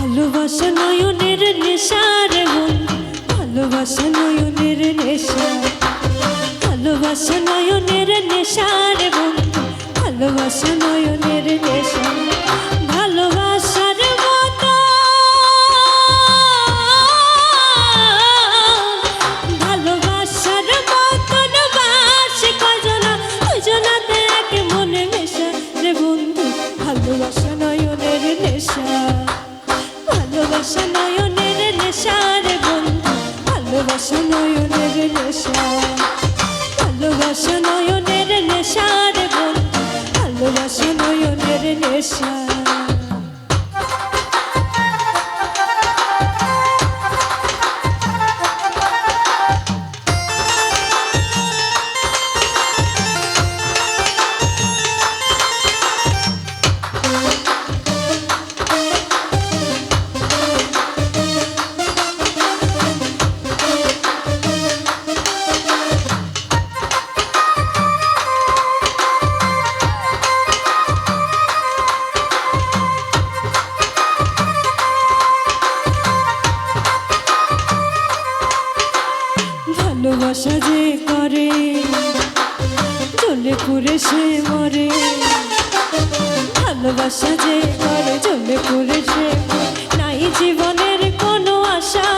ভালোবাসা নয়নের নেশা রে বন্ধু, ভালোবাসা নয়নের নেশা, ভালোবাসা নয়নের নেশা রে বন্ধু, ভালোবাসা নয়নের নেশা। ভালোবাসার মতো ভালোবাসার মতন বাসে কয়জনা, দুজনাতে এক মনে মেশা রে বন্ধু, ভালোবাসা নয়নের নেশা, ভালোবাসা নয়নের নেশা রে বন্ধু, ভালোবাসা নয়নের নেশা, ভালোবাসা নয়নের নেশা রে বন্ধু, ভালোবাসা নয়নের নেশা। ভালোবাসা যে করে জ্বলে পুড়ে সে মরে, ভালোবাসা যে করে জ্বলে পুড়ে সে মরে, নাই জীবনের কোনো আশা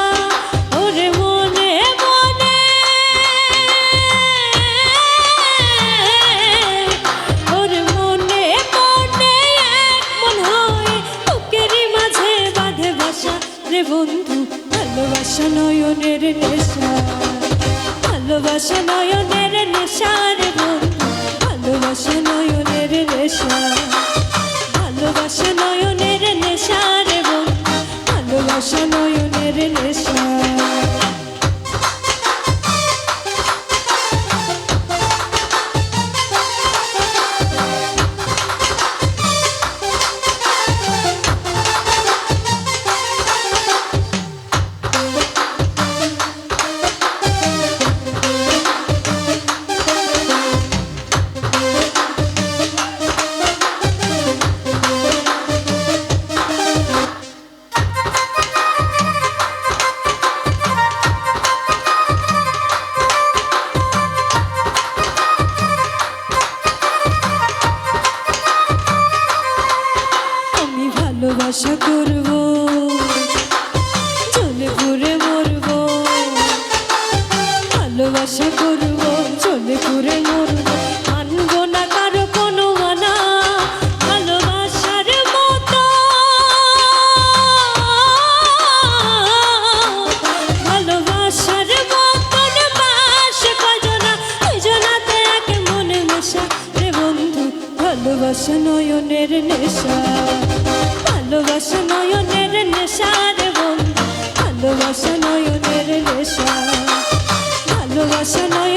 ওরে মনে মনে, ওরে মনে মনে এক মন হয় বুকেরই মাঝে বাঁধে বাসা রে বন্ধু, ভালোবাসা নয়নের নেশা, ভালোবাসা নয়নের নেশা রে বন্ধু, ভালোবাসা নয়নের নেশা, ভালোবাসা নয়নের নেশা রে বন্ধু, ভালোবাসা নয়নের নেশা। ভালোবাসা করবো চলে পুরে মরবো, ভালোবাসা করবো চলে পুরে মরবো, মানবো না কারো কোনো মানা, ভালোবাসার মতো ভালোবাসার মতন বাসে কয়জনা, দুজনাতে এক মনে মেশা রে বন্ধু, ভালোবাসা নয়নের নেশা, ভালোবাসা নয়নের নেশা রে বন্ধু, ভালোবাসা নয়নের নেশা, ভালোবাসা নয়